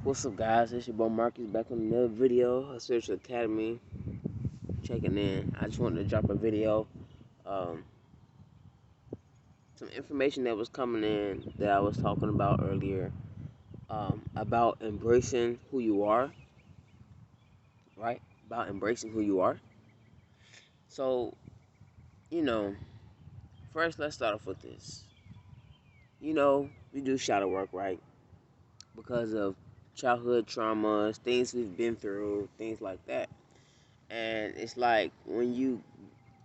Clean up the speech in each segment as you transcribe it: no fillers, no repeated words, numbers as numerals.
What's up, guys? It's your boy Marcus back on another video of Spiritual Academy. Checking in. I just wanted to drop a video. Um, some information that was coming in that I was talking about earlier. About embracing who you are, right? About embracing who you are. So, you know, first let's start off with this. We do shadow work, right? Because of childhood traumas, things we've been through, things like that. And it's like when you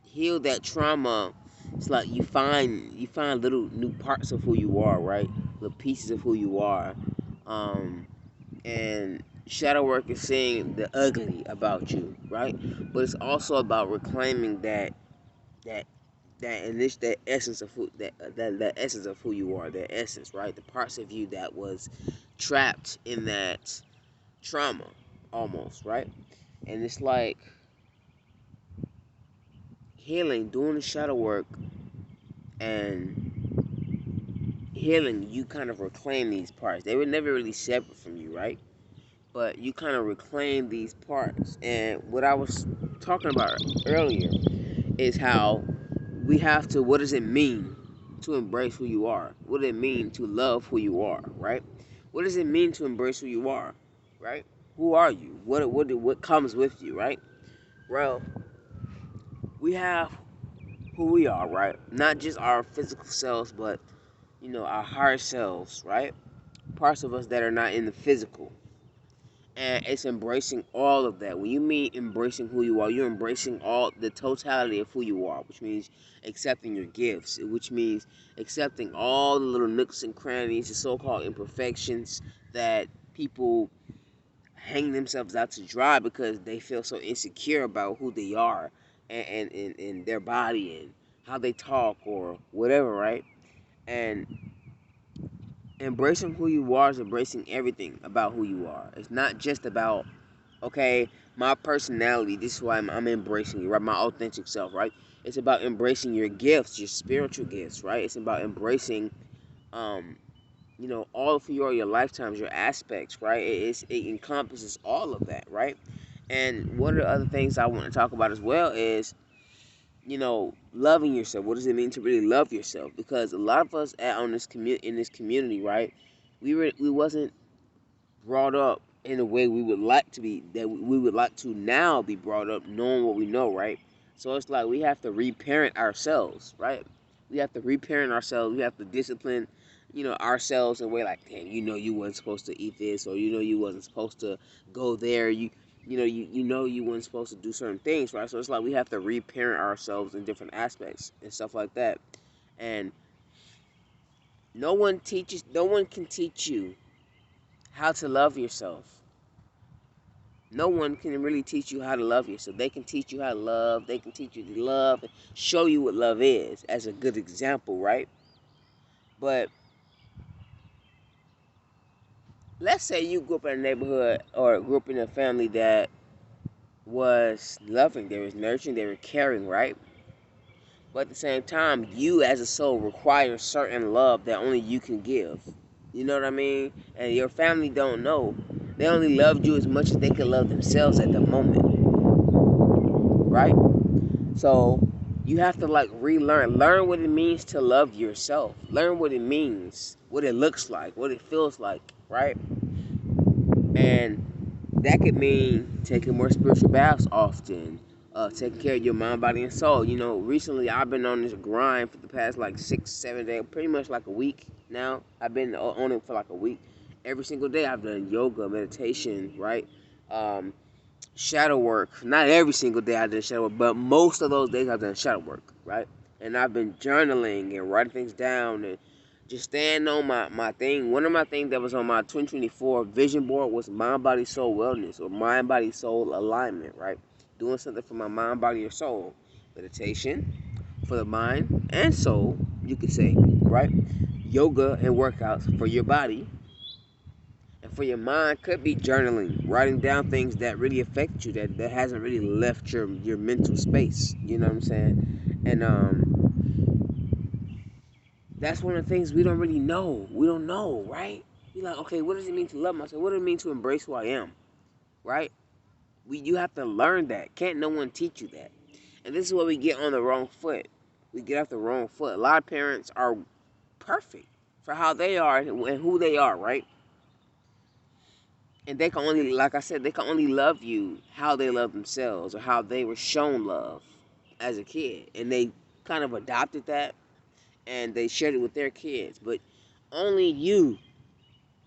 heal that trauma, it's like you find little new parts of who you are, right? Little pieces of who you are. And shadow work is seeing the ugly about you, right? But it's also about reclaiming that that essence of who that essence of who you are, that essence, right? The parts of you that was trapped in that trauma, almost, right? And it's like healing, doing the shadow work and healing, you kind of reclaim these parts. They were never really separate from you, right? But you kind of reclaim these parts. And what I was talking about earlier is how we have to, what does it mean to embrace who you are? What does it mean to love who you are, right? What does it mean to embrace who you are, right? Who are you? What comes with you, right? Well, we have who we are, right? Not just our physical selves, but our higher selves, right? Parts of us that are not in the physical. And it's embracing all of that. When you mean embracing who you are, you're embracing all the totality of who you are, which means accepting your gifts, which means accepting all the little nooks and crannies, the so-called imperfections that people hang themselves out to dry because they feel so insecure about who they are and their body and how they talk or whatever, right? And embracing who you are is embracing everything about who you are. It's not just about, okay, my personality, this is why I'm embracing you, right? My authentic self, right? It's about embracing your gifts, your spiritual gifts, right? It's about embracing, um, all of who you are, your lifetimes, your aspects, right? It encompasses all of that, right? And one of the other things I want to talk about as well is loving yourself. What does it mean to really love yourself? Because a lot of us in this community, right? We wasn't brought up in a way we would like to be, that we would like to now be brought up, knowing what we know, right? So it's like we have to reparent ourselves, right? We have to reparent ourselves. We have to discipline, ourselves in a way like, damn, you wasn't supposed to eat this, or you wasn't supposed to go there. You wasn't supposed to do certain things, right? So it's like we have to reparent ourselves in different aspects and stuff like that. And no one can teach you how to love yourself. No one can really teach you how to love yourself. They can teach you how to love. They can teach you to love and show you what love is as a good example, right? But let's say you grew up in a neighborhood or grew up in a family that was loving, they was nurturing, they were caring, right? But at the same time, you as a soul require certain love that only you can give. You know what I mean? And your family don't know. They only loved you as much as they could love themselves at the moment, right? So you have to learn what it means to love yourself. Learn what it means, what it looks like, what it feels like, right? And that could mean taking more spiritual baths often, taking care of your mind, body, and soul. Recently I've been on this grind for the past like 6, 7 days, pretty much like a week now. I've been on it for like a week. Every single day I've done yoga, meditation, right? Shadow work. Not every single day I did shadow work, but most of those days I've done shadow work, right? And I've been journaling and writing things down and just staying on my thing. One of my things that was on my 2024 vision board was mind, body, soul wellness, or mind, body, soul alignment, right? Doing something for my mind, body, or soul. Meditation for the mind and soul, you could say, right? Yoga and workouts for your body. And for your mind could be journaling, writing down things that really affect you, that hasn't really left your mental space. You know what I'm saying? And that's one of the things we don't really know. We don't know, right? Be like, okay, what does it mean to love myself? What does it mean to embrace who I am? Right? You have to learn that. Can't no one teach you that? And this is where we get on the wrong foot. We get off the wrong foot. A lot of parents are perfect for how they are and who they are, right? And they can only, like I said, they can only love you how they love themselves or how they were shown love as a kid. And they kind of adopted that and they shared it with their kids. But only you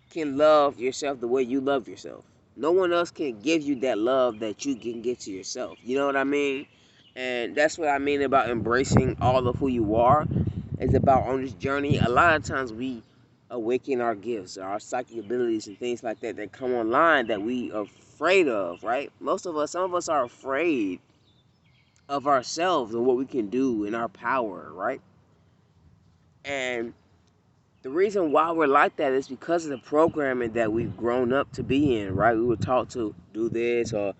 can love yourself the way you love yourself. No one else can give you that love that you can get to yourself. You know what I mean? And that's what I mean about embracing all of who you are. It's about on this journey. A lot of times we awaken our gifts, our psychic abilities, and things like that that come online that we are afraid of, right? Some of us are afraid of ourselves and what we can do in our power, right? And the reason why we're like that is because of the programming that we've grown up to be in, right? We were taught to do this or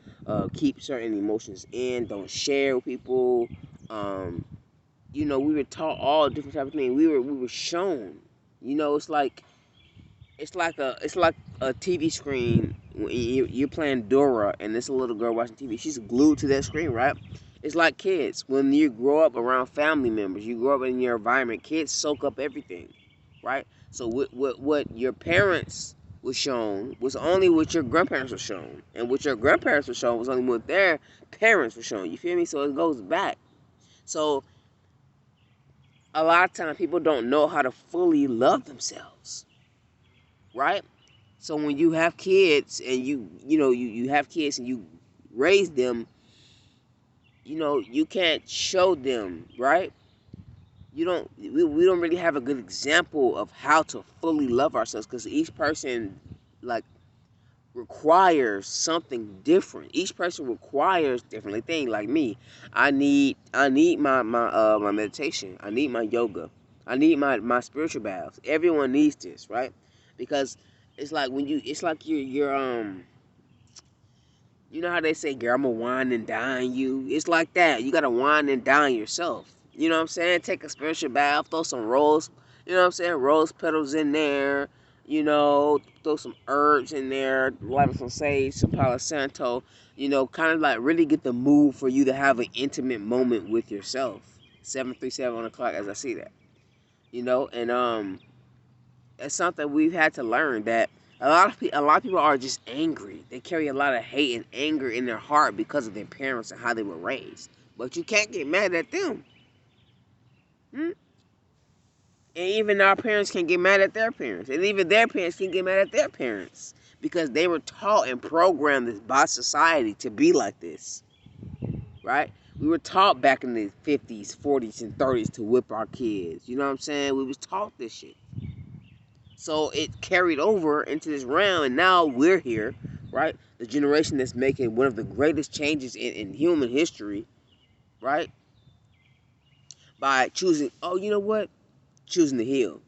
keep certain emotions in, don't share with people. We were taught all different types of things. We were shown. It's like a TV screen when you're playing Dora and this little girl watching TV. She's glued to that screen, right? It's like kids. When you grow up around family members, you grow up in your environment. Kids soak up everything, right? So what your parents were shown was only what your grandparents were shown, and what your grandparents were shown was only what their parents were shown. You feel me? So it goes back. So a lot of times people don't know how to fully love themselves, right? So when you have kids and you have kids and you raise them, you can't show them, right? We don't really have a good example of how to fully love ourselves because each person like requires something different. Each person requires different things. Like me, I need my meditation. I need my yoga. I need my spiritual baths. Everyone needs this, right? Because it's like you know how they say, girl, I'm gonna wine and dine you. It's like that. You gotta wine and dine yourself. You know what I'm saying? Take a spiritual bath, throw some rose, you know what I'm saying? Rose petals in there, throw some herbs in there, light some sage, some Palo Santo, kind of like really get the mood for you to have an intimate moment with yourself. 7:37 on the clock as I see that. And it's something we've had to learn that a lot of people are just angry. They carry a lot of hate and anger in their heart because of their parents and how they were raised. But you can't get mad at them. Hmm? And even our parents can get mad at their parents. And even their parents can get mad at their parents. Because they were taught and programmed by society to be like this. Right? We were taught back in the 50s, 40s, and 30s to whip our kids. You know what I'm saying? We was taught this shit. So it carried over into this realm, and now we're here, right? The generation that's making one of the greatest changes in human history, right? By choosing, oh, you know what? Choosing to heal,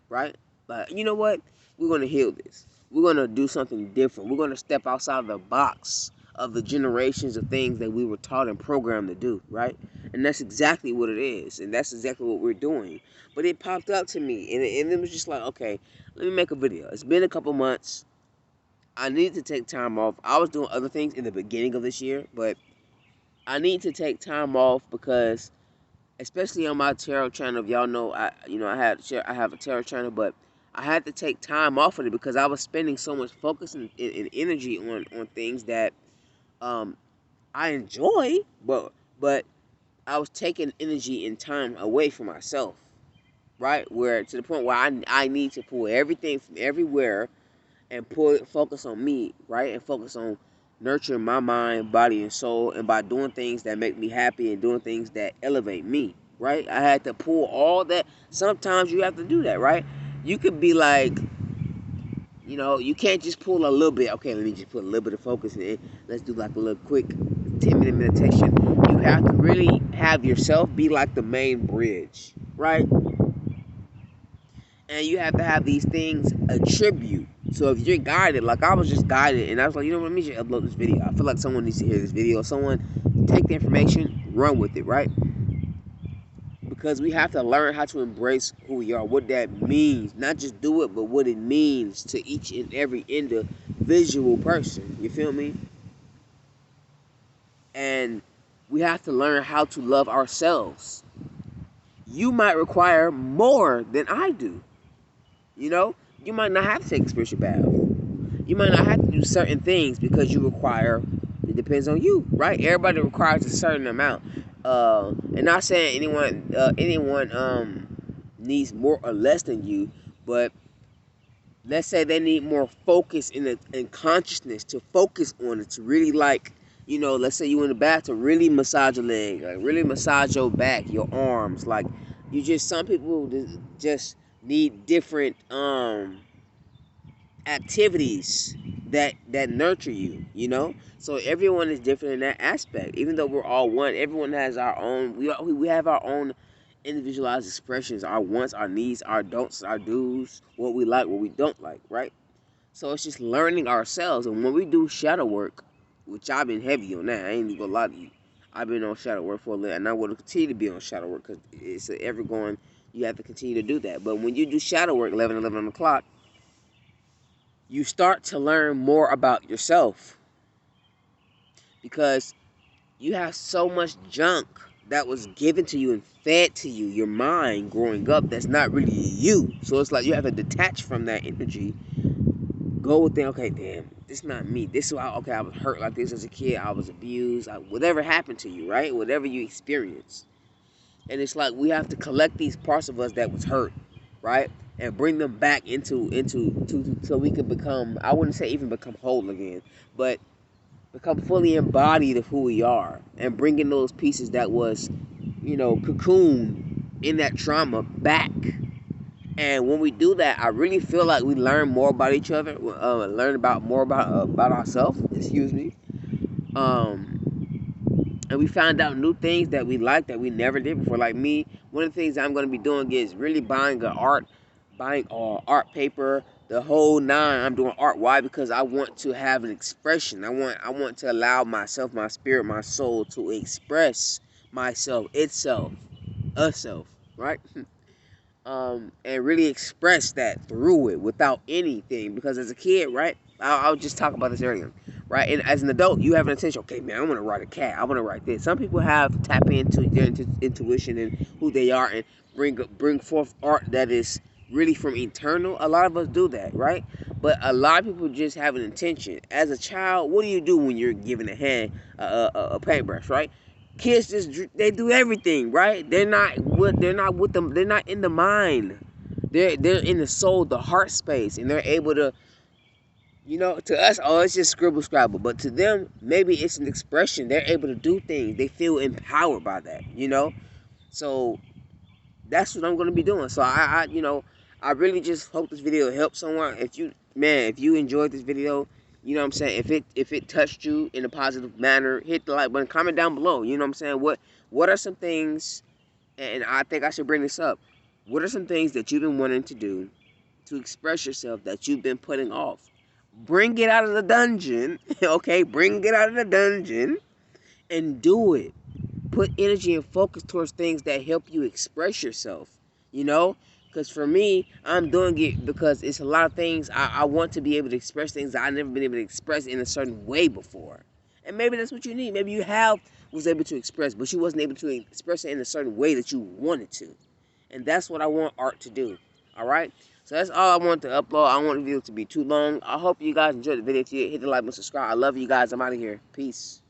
right? But you know what? We're going to heal this. We're going to do something different. We're going to step outside the box of the generations of things that we were taught and programmed to do, right? And that's exactly what it is. And that's exactly what we're doing. But it popped up to me, and it was just like, okay, let me make a video. It's been a couple months. I need to take time off. I was doing other things in the beginning of this year, but I need to take time off because, especially on my tarot channel, if y'all know, I have a tarot channel, but I had to take time off of it because I was spending so much focus and energy on things that I enjoy, but I was taking energy and time away from myself, right? Where to the point where I need to pull everything from everywhere and focus on me, right? And focus on nurturing my mind, body, and soul, and by doing things that make me happy and doing things that elevate me, right? I had to pull all that. Sometimes you have to do that, right? You could be like, you can't just pull a little bit. Okay, let me just put a little bit of focus in it. Let's do like a little quick 10-minute meditation. You have to really have yourself be like the main bridge, right? And you have to have these things attribute. So if you're guided, like I was just guided, and I was like, let me just upload this video. I feel like someone needs to hear this video. Someone take the information, run with it, right? because we have to learn how to embrace who we are, what that means. Not just do it, but what it means to each and every individual person. You feel me? And we have to learn how to love ourselves. You might require more than I do. You know, you might not have to take a spiritual bath. You might not have to do certain things because you require. It depends on you, right? Everybody requires a certain amount. And not saying anyone needs more or less than you, but let's say they need more focus in consciousness to focus on it, to really, like, let's say you in the bath, to really massage your leg, like really massage your back, your arms, like some people just need different activities that nurture you. So everyone is different in that aspect. Even though we're all one, everyone has our own. We have our own individualized expressions, our wants, our needs, our don'ts, our do's, what we like, what we don't like, right? So it's just learning ourselves. And when we do shadow work, which I've been heavy on that, I ain't even gonna lie to you, I've been on shadow work for a little, and I want to continue to be on shadow work because it's ever going. You have to continue to do that. But when you do shadow work, 11 on the clock, you start to learn more about yourself, because you have so much junk that was given to you and fed to you, your mind growing up, that's not really you. So it's like you have to detach from that energy. Go within, okay, damn, this is not me. This is why, okay, I was hurt like this as a kid. I was abused. Whatever happened to you, right? Whatever you experienced. And it's like we have to collect these parts of us that was hurt, right? And bring them back into so we can become, I wouldn't say even become whole again, but become fully embodied of who we are, and bringing those pieces that was, cocoon in that trauma back. And when we do that, I really feel like we learn more about each other, learn more about ourselves. Excuse me. And we found out new things that we like that we never did before. Like me, one of the things I'm going to be doing is really buying art paper, the whole nine. I'm doing art. Why? Because I want to have an expression. I want to allow myself, my spirit, my soul to express myself, itself, herself, right? And really express that through it without anything. Because as a kid, right, I'll just talk about this earlier, right? And as an adult, you have an intention. Okay, man, I want to write a cat. I want to write this. Some people have tap into their intuition and who they are, and bring forth art that is really from eternal. A lot of us do that, right? But a lot of people just have an intention. As a child, what do you do when you're given a paintbrush, right? Kids they do everything, right? They're not with them. They're not in the mind. They're in the soul, the heart space, and they're able to, to us, oh, it's just scribble scrabble. But to them, maybe it's an expression. They're able to do things. They feel empowered by that. So that's what I'm gonna be doing. So I really just hope this video helps someone. If you enjoyed this video, you know what I'm saying, if it touched you in a positive manner, hit the like button, comment down below. You know what I'm saying? What are some things, and I think I should bring this up. What are some things that you've been wanting to do to express yourself that you've been putting off? Bring it out of the dungeon, okay? Bring it out of the dungeon and do it. Put energy and focus towards things that help you express yourself, because for me, I'm doing it because it's a lot of things I want to be able to express, things that I've never been able to express in a certain way before. And maybe that's what you need. Maybe you was able to express, but you wasn't able to express it in a certain way that you wanted to. And that's what I want art to do. All right? So that's all I want to upload. I don't want the video to be too long. I hope you guys enjoyed the video. If you hit the like button, subscribe. I love you guys. I'm out of here. Peace.